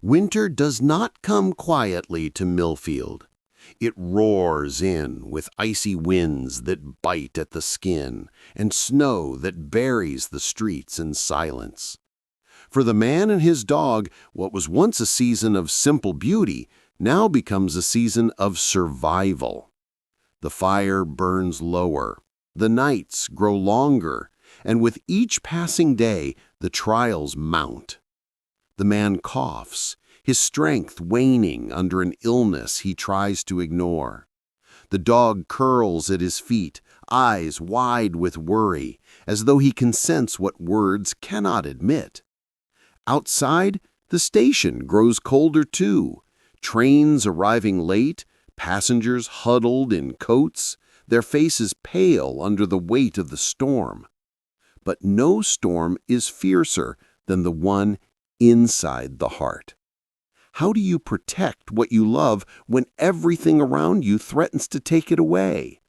Winter does not come quietly to Millfield. It roars in with icy winds that bite at the skin and snow that buries the streets in silence. For the man and his dog, what was once a season of simple beauty now becomes a season of survival. The fire burns lower, the nights grow longer, and with each passing day, the trials mount. The man coughs, his strength waning under an illness he tries to ignore. The dog curls at his feet, eyes wide with worry, as though he can sense what words cannot admit. Outside, the station grows colder too. Trains arriving late, passengers huddled in coats, their faces pale under the weight of the storm. But no storm is fiercer than the one inside the heart. How do you protect what you love when everything around you threatens to take it away?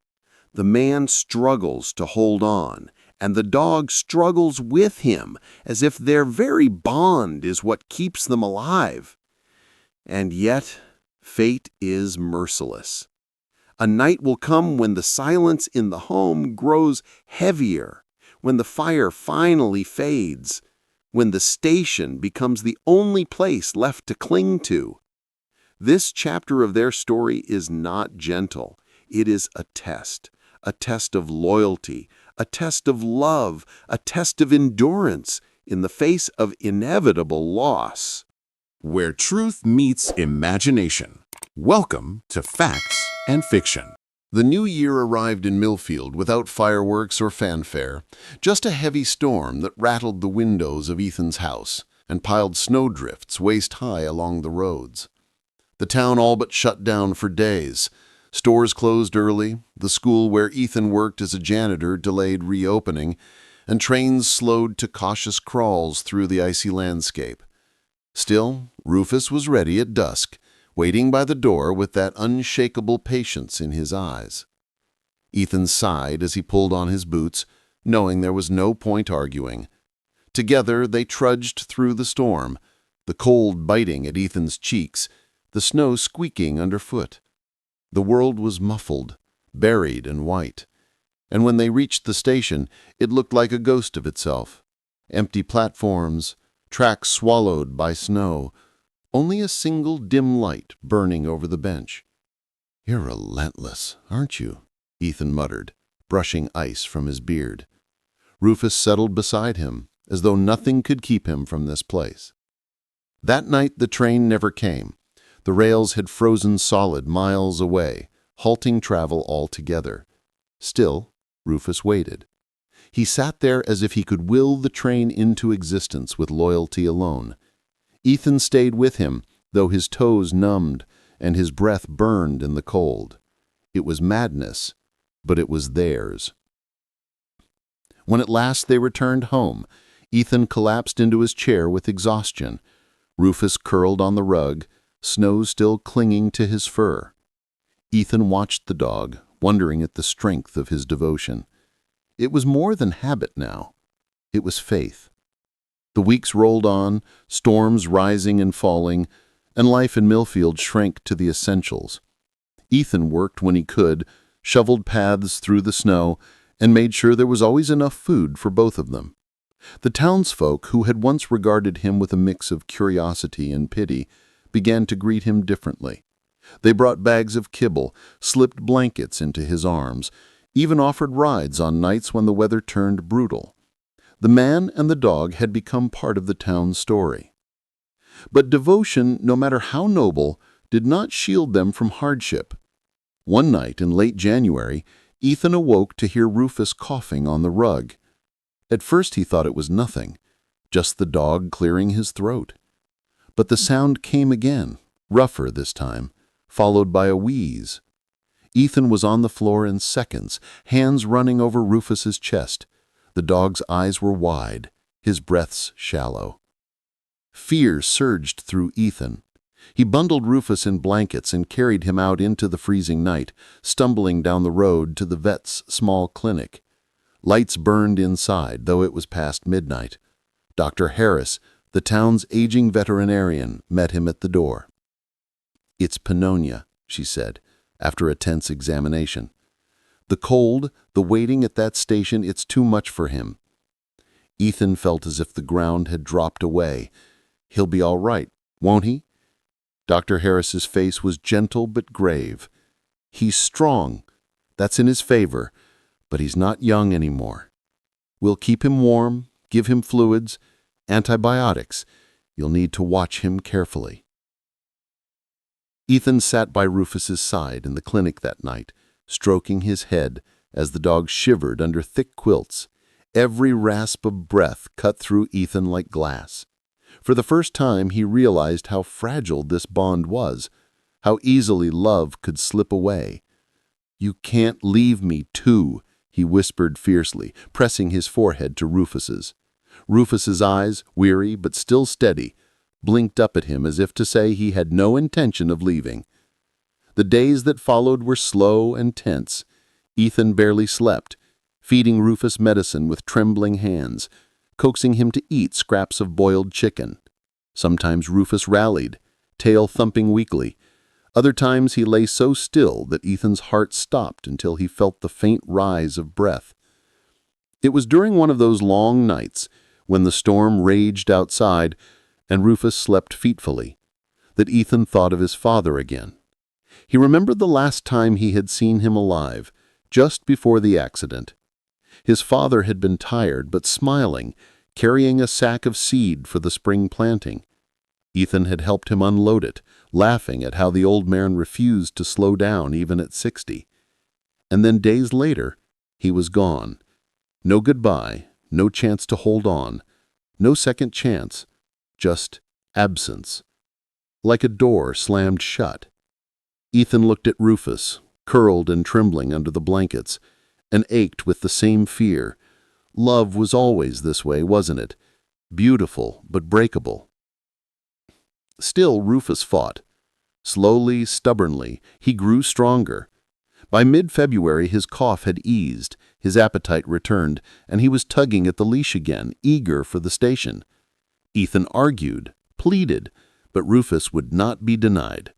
The man struggles to hold on, and the dog struggles with him, as if their very bond is what keeps them alive. And yet, fate is merciless. A night will come when the silence in the home grows heavier, when the fire finally fades, when the station becomes the only place left to cling to. This chapter of their story is not gentle. It is a test of loyalty, a test of love, a test of endurance in the face of inevitable loss. Where truth meets imagination. Welcome to Facts and Fiction. The new year arrived in Millfield without fireworks or fanfare, just a heavy storm that rattled the windows of Ethan's house and piled snowdrifts waist-high along the roads. The town all but shut down for days. Stores closed early, the school where Ethan worked as a janitor delayed reopening, and trains slowed to cautious crawls through the icy landscape. Still, Rufus was ready at dusk, waiting by the door with that unshakable patience in his eyes. Ethan sighed as he pulled on his boots, knowing there was no point arguing. Together they trudged through the storm, the cold biting at Ethan's cheeks, the snow squeaking underfoot. The world was muffled, buried in white, and when they reached the station, it looked like a ghost of itself. Empty platforms, tracks swallowed by snow, only a single dim light burning over the bench. "You're relentless, aren't you?" Ethan muttered, brushing ice from his beard. Rufus settled beside him, as though nothing could keep him from this place. That night the train never came. The rails had frozen solid miles away, halting travel altogether. Still, Rufus waited. He sat there as if he could will the train into existence with loyalty alone. Ethan stayed with him, though his toes numbed and his breath burned in the cold. It was madness, but it was theirs. When at last they returned home, Ethan collapsed into his chair with exhaustion. Rufus curled on the rug, snow still clinging to his fur. Ethan watched the dog, wondering at the strength of his devotion. It was more than habit now. It was faith. The weeks rolled on, storms rising and falling, and life in Millfield shrank to the essentials. Ethan worked when he could, shoveled paths through the snow, and made sure there was always enough food for both of them. The townsfolk, who had once regarded him with a mix of curiosity and pity, began to greet him differently. They brought bags of kibble, slipped blankets into his arms, even offered rides on nights when the weather turned brutal. The man and the dog had become part of the town's story. But devotion, no matter how noble, did not shield them from hardship. One night in late January, Ethan awoke to hear Rufus coughing on the rug. At first he thought it was nothing, just the dog clearing his throat. But the sound came again, rougher this time, followed by a wheeze. Ethan was on the floor in seconds, hands running over Rufus's chest. The dog's eyes were wide, his breaths shallow. Fear surged through Ethan. He bundled Rufus in blankets and carried him out into the freezing night, stumbling down the road to the vet's small clinic. Lights burned inside, though it was past midnight. Dr. Harris, The town's aging veterinarian met him at the door. "It's pneumonia," she said, after a tense examination. "The cold, the waiting at that station, it's too much for him." Ethan felt as if the ground had dropped away. "He'll be all right, won't he?" Dr. Harris's face was gentle but grave. "He's strong. That's in his favor. But he's not young anymore. We'll keep him warm, give him fluids, antibiotics. You'll need to watch him carefully." Ethan sat by Rufus's side in the clinic that night, stroking his head as the dog shivered under thick quilts. Every rasp of breath cut through Ethan like glass. For the first time, he realized how fragile this bond was, how easily love could slip away. "You can't leave me, too," he whispered fiercely, pressing his forehead to Rufus's. Rufus's eyes, weary but still steady, blinked up at him as if to say he had no intention of leaving. The days that followed were slow and tense. Ethan barely slept, feeding Rufus medicine with trembling hands, coaxing him to eat scraps of boiled chicken. Sometimes Rufus rallied, tail thumping weakly. Other times he lay so still that Ethan's heart stopped until he felt the faint rise of breath. It was during one of those long nights, when the storm raged outside and Rufus slept fitfully, that Ethan thought of his father again. He remembered the last time he had seen him alive, just before the accident. His father had been tired but smiling, carrying a sack of seed for the spring planting. Ethan had helped him unload it, laughing at how the old man refused to slow down even at 60. And then days later, he was gone. No goodbye, no chance to hold on, no second chance, just absence. Like a door slammed shut. Ethan looked at Rufus, curled and trembling under the blankets, and ached with the same fear. Love was always this way, wasn't it? Beautiful, but breakable. Still, Rufus fought. Slowly, stubbornly, he grew stronger. By mid-February, his cough had eased, his appetite returned, and he was tugging at the leash again, eager for the station. Ethan argued, pleaded, but Rufus would not be denied.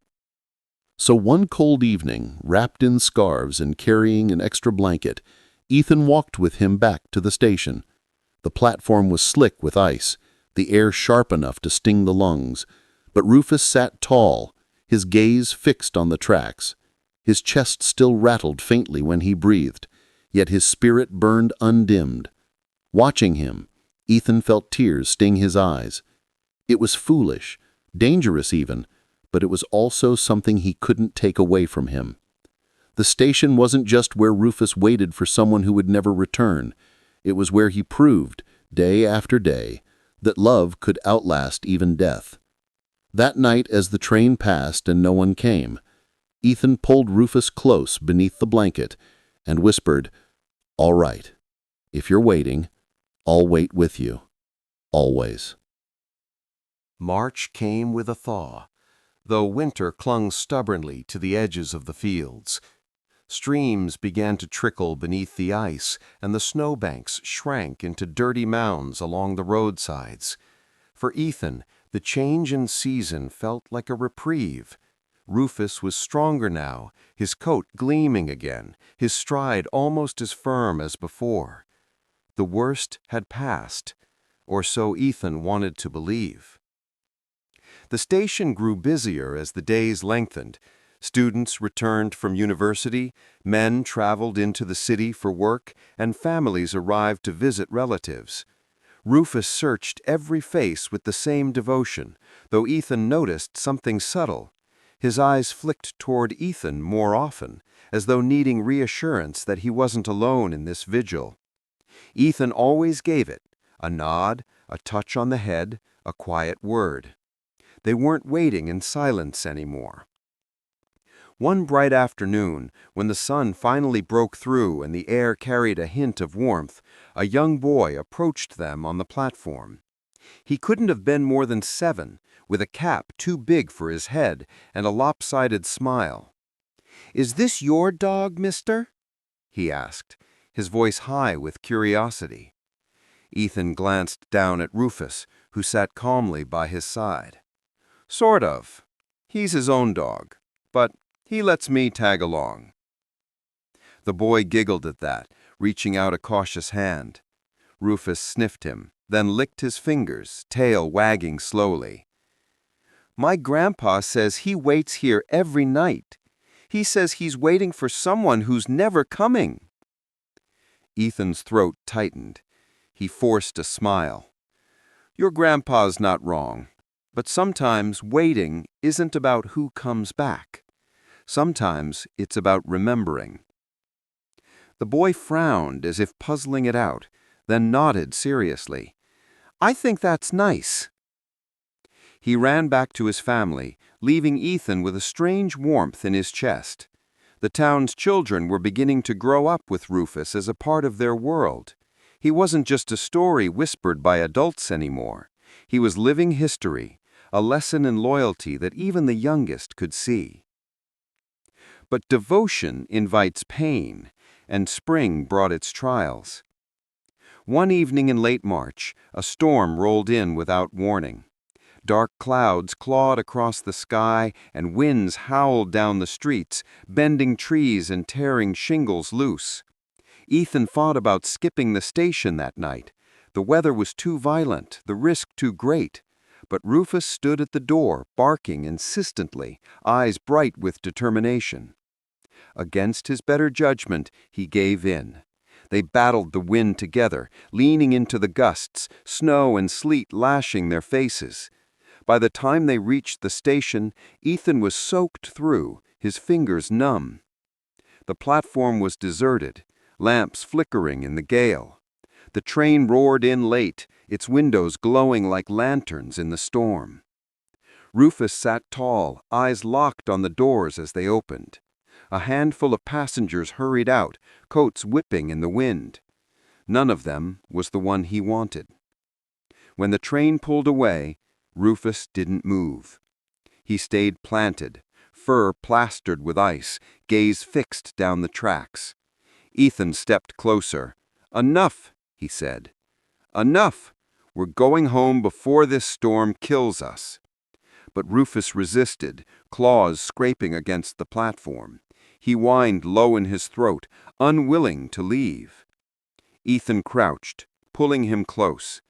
So one cold evening, wrapped in scarves and carrying an extra blanket, Ethan walked with him back to the station. The platform was slick with ice, the air sharp enough to sting the lungs, but Rufus sat tall, his gaze fixed on the tracks. His chest still rattled faintly when he breathed, yet his spirit burned undimmed. Watching him, Ethan felt tears sting his eyes. It was foolish, dangerous even, but it was also something he couldn't take away from him. The station wasn't just where Rufus waited for someone who would never return. It was where he proved, day after day, that love could outlast even death. That night, as the train passed and no one came, Ethan pulled Rufus close beneath the blanket and whispered, "All right. If you're waiting, I'll wait with you. Always." March came with a thaw, though winter clung stubbornly to the edges of the fields. Streams began to trickle beneath the ice, and the snowbanks shrank into dirty mounds along the roadsides. For Ethan, the change in season felt like a reprieve. Rufus was stronger now, his coat gleaming again, his stride almost as firm as before. The worst had passed, or so Ethan wanted to believe. The station grew busier as the days lengthened. Students returned from university, men traveled into the city for work, and families arrived to visit relatives. Rufus searched every face with the same devotion, though Ethan noticed something subtle. His eyes flicked toward Ethan more often, as though needing reassurance that he wasn't alone in this vigil. Ethan always gave it, a nod, a touch on the head, a quiet word. They weren't waiting in silence anymore. One bright afternoon, when the sun finally broke through and the air carried a hint of warmth, a young boy approached them on the platform. He couldn't have been more than 7, with a cap too big for his head and a lopsided smile. "Is this your dog, mister?" he asked, his voice high with curiosity. Ethan glanced down at Rufus, who sat calmly by his side. "Sort of. He's his own dog, but he lets me tag along." The boy giggled at that, reaching out a cautious hand. Rufus sniffed him, then licked his fingers, tail wagging slowly. "My grandpa says he waits here every night. He says he's waiting for someone who's never coming." Ethan's throat tightened. He forced a smile. "Your grandpa's not wrong, but sometimes waiting isn't about who comes back. Sometimes it's about remembering." The boy frowned as if puzzling it out, then nodded seriously. "I think that's nice." He ran back to his family, leaving Ethan with a strange warmth in his chest. The town's children were beginning to grow up with Rufus as a part of their world. He wasn't just a story whispered by adults anymore. He was living history, a lesson in loyalty that even the youngest could see. But devotion invites pain, and spring brought its trials. One evening in late March, a storm rolled in without warning. Dark clouds clawed across the sky, and winds howled down the streets, bending trees and tearing shingles loose. Ethan thought about skipping the station that night. The weather was too violent, the risk too great. But Rufus stood at the door, barking insistently, eyes bright with determination. Against his better judgment, he gave in. They battled the wind together, leaning into the gusts, snow and sleet lashing their faces. By the time they reached the station, Ethan was soaked through, his fingers numb. The platform was deserted, lamps flickering in the gale. The train roared in late, its windows glowing like lanterns in the storm. Rufus sat tall, eyes locked on the doors as they opened. A handful of passengers hurried out, coats whipping in the wind. None of them was the one he wanted. When the train pulled away, Rufus didn't move. He stayed planted, fur plastered with ice, gaze fixed down the tracks. Ethan stepped closer. "Enough," he said. "Enough. We're going home before this storm kills us." But Rufus resisted, claws scraping against the platform. He whined low in his throat, unwilling to leave. Ethan crouched, pulling him close.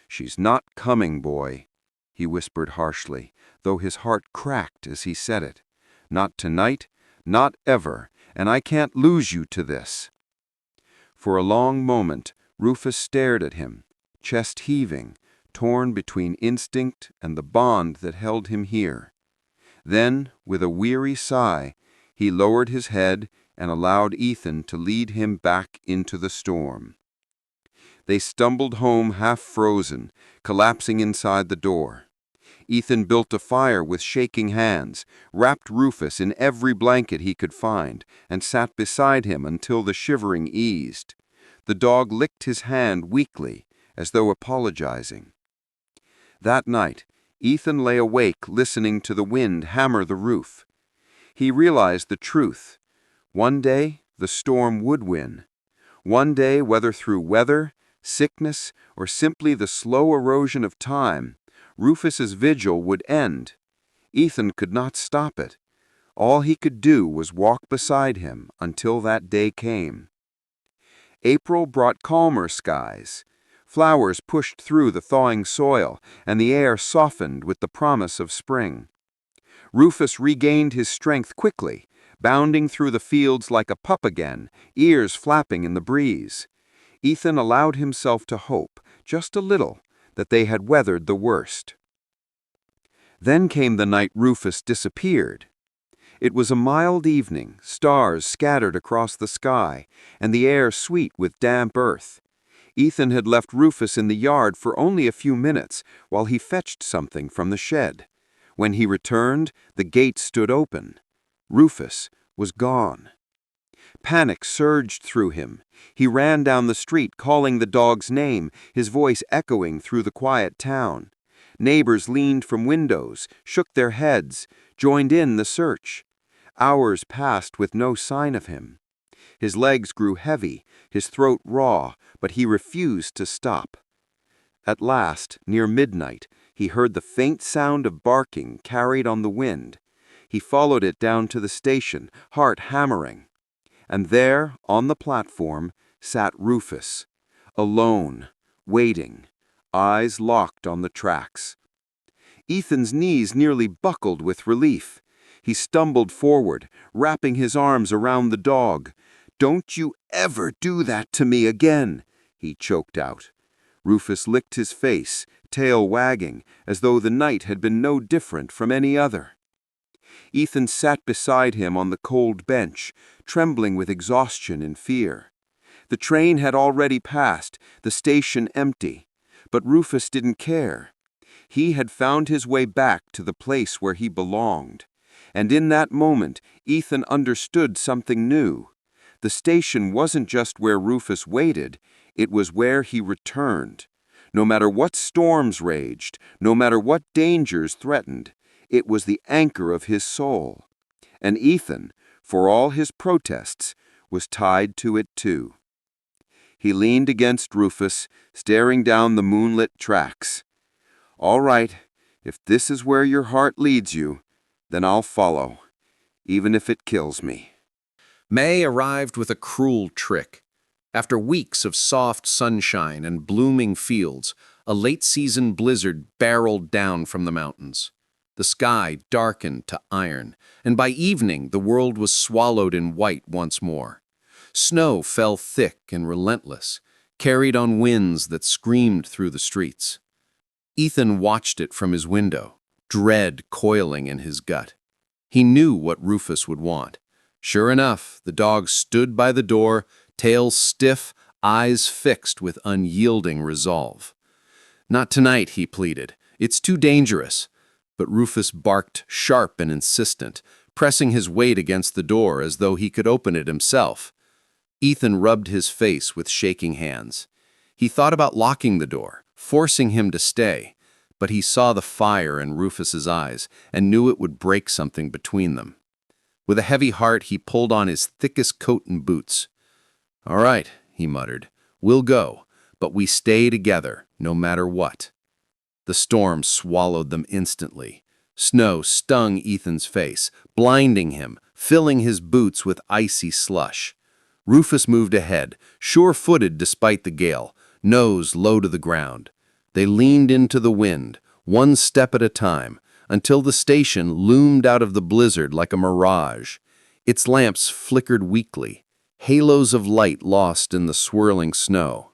"She's not coming, boy," he whispered harshly, though his heart cracked as he said it. "Not tonight, not ever, and I can't lose you to this." For a long moment, Rufus stared at him, chest heaving, torn between instinct and the bond that held him here. Then, with a weary sigh, he lowered his head and allowed Ethan to lead him back into the storm. They stumbled home half-frozen, collapsing inside the door. Ethan built a fire with shaking hands, wrapped Rufus in every blanket he could find, and sat beside him until the shivering eased. The dog licked his hand weakly, as though apologizing. That night, Ethan lay awake listening to the wind hammer the roof. He realized the truth. One day, the storm would win. One day, whether through weather, sickness, or simply the slow erosion of time, Rufus's vigil would end. Ethan could not stop it. All he could do was walk beside him until that day came. April brought calmer skies. Flowers pushed through the thawing soil, and the air softened with the promise of spring. Rufus regained his strength quickly, bounding through the fields like a pup again, ears flapping in the breeze. Ethan allowed himself to hope, just a little, that they had weathered the worst. Then came the night Rufus disappeared. It was a mild evening, stars scattered across the sky, and the air sweet with damp earth. Ethan had left Rufus in the yard for only a few minutes while he fetched something from the shed. When he returned, the gate stood open. Rufus was gone. Panic surged through him. He ran down the street calling the dog's name, his voice echoing through the quiet town. Neighbors leaned from windows, shook their heads, joined in the search. Hours passed with no sign of him. His legs grew heavy, his throat raw, but he refused to stop. At last, near midnight, he heard the faint sound of barking carried on the wind. He followed it down to the station, heart hammering. And there, on the platform, sat Rufus, alone, waiting, eyes locked on the tracks. Ethan's knees nearly buckled with relief. He stumbled forward, wrapping his arms around the dog. "Don't you ever do that to me again," he choked out. Rufus licked his face, tail wagging, as though the night had been no different from any other. Ethan sat beside him on the cold bench, trembling with exhaustion and fear. The train had already passed, the station empty, but Rufus didn't care. He had found his way back to the place where he belonged. And in that moment, Ethan understood something new. The station wasn't just where Rufus waited, it was where he returned. No matter what storms raged, no matter what dangers threatened, it was the anchor of his soul. And Ethan, for all his protests, was tied to it too. He leaned against Rufus, staring down the moonlit tracks. "All right, if this is where your heart leads you, then I'll follow, even if it kills me." May arrived with a cruel trick. After weeks of soft sunshine and blooming fields, a late-season blizzard barreled down from the mountains. The sky darkened to iron, and by evening the world was swallowed in white once more. Snow fell thick and relentless, carried on winds that screamed through the streets. Ethan watched it from his window, dread coiling in his gut. He knew what Rufus would want. Sure enough, the dog stood by the door, tail stiff, eyes fixed with unyielding resolve. "Not tonight," he pleaded. "It's too dangerous." But Rufus barked sharp and insistent, pressing his weight against the door as though he could open it himself. Ethan rubbed his face with shaking hands. He thought about locking the door, forcing him to stay, but he saw the fire in Rufus's eyes and knew it would break something between them. With a heavy heart, he pulled on his thickest coat and boots. "All right," he muttered, "we'll go, but we stay together, no matter what." The storm swallowed them instantly. Snow stung Ethan's face, blinding him, filling his boots with icy slush. Rufus moved ahead, sure-footed despite the gale, nose low to the ground. They leaned into the wind, one step at a time, until the station loomed out of the blizzard like a mirage. Its lamps flickered weakly, halos of light lost in the swirling snow.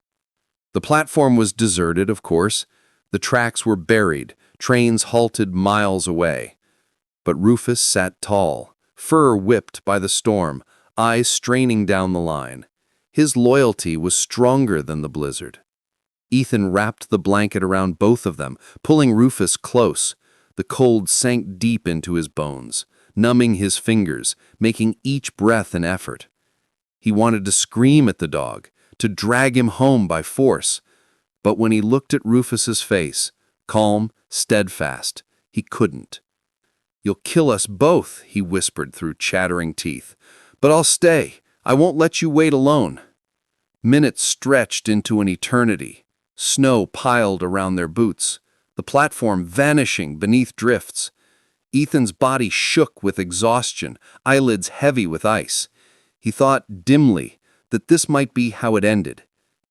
The platform was deserted, of course. The tracks were buried, trains halted miles away. But Rufus sat tall, fur whipped by the storm, eyes straining down the line. His loyalty was stronger than the blizzard. Ethan wrapped the blanket around both of them, pulling Rufus close. The cold sank deep into his bones, numbing his fingers, making each breath an effort. He wanted to scream at the dog, to drag him home by force. But when he looked at Rufus's face, calm, steadfast, he couldn't. "You'll kill us both," he whispered through chattering teeth. "But I'll stay. I won't let you wait alone." Minutes stretched into an eternity. Snow piled around their boots, the platform vanishing beneath drifts. Ethan's body shook with exhaustion, eyelids heavy with ice. He thought dimly that this might be how it ended.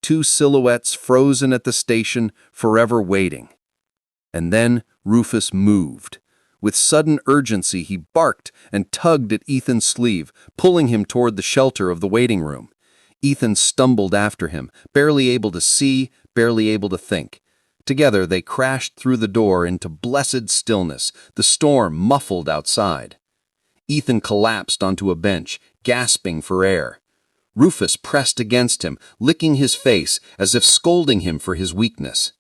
Two silhouettes frozen at the station, forever waiting. And then Rufus moved. With sudden urgency, he barked and tugged at Ethan's sleeve, pulling him toward the shelter of the waiting room. Ethan stumbled after him, barely able to see, barely able to think. Together they crashed through the door into blessed stillness, the storm muffled outside. Ethan collapsed onto a bench, gasping for air. Rufus pressed against him, licking his face as if scolding him for his weakness.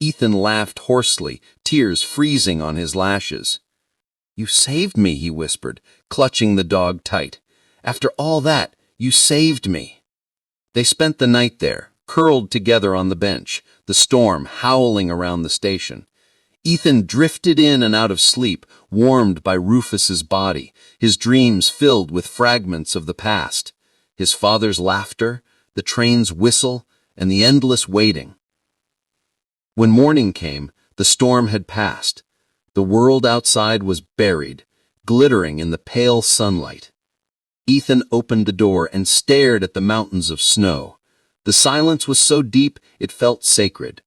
Ethan laughed hoarsely, tears freezing on his lashes. "You saved me," he whispered, clutching the dog tight. "After all that, you saved me." They spent the night there, curled together on the bench, the storm howling around the station. Ethan drifted in and out of sleep, warmed by Rufus's body, his dreams filled with fragments of the past. His father's laughter, the train's whistle, and the endless waiting. When morning came, the storm had passed. The world outside was buried, glittering in the pale sunlight. Ethan opened the door and stared at the mountains of snow. The silence was so deep it felt sacred.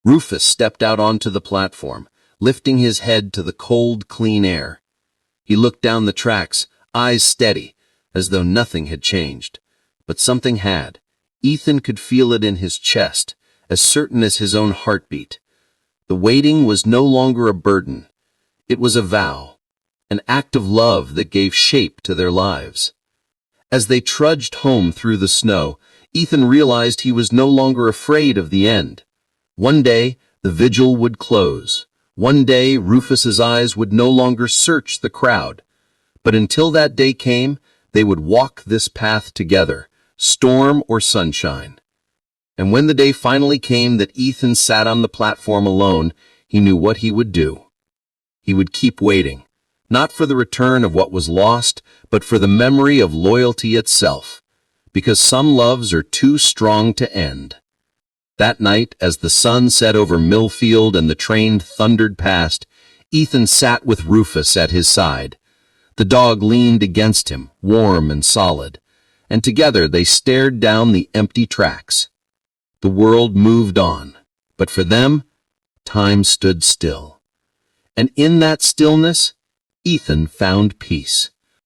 Rufus stepped out onto the platform, lifting his head to the cold, clean air. He looked down the tracks, eyes steady, as though nothing had changed. But something had. Ethan could feel it in his chest, as certain as his own heartbeat. The waiting was no longer a burden. It was a vow, an act of love that gave shape to their lives. As they trudged home through the snow, Ethan realized he was no longer afraid of the end. One day, the vigil would close. One day, Rufus's eyes would no longer search the crowd. But until that day came, they would walk this path together, storm or sunshine. And when the day finally came that Ethan sat on the platform alone, he knew what he would do. He would keep waiting, not for the return of what was lost, but for the memory of loyalty itself, because some loves are too strong to end. That night, as the sun set over Millfield and the train thundered past, Ethan sat with Rufus at his side. The dog leaned against him, warm and solid, and together they stared down the empty tracks. The world moved on, but for them, time stood still. And in that stillness, Ethan found peace.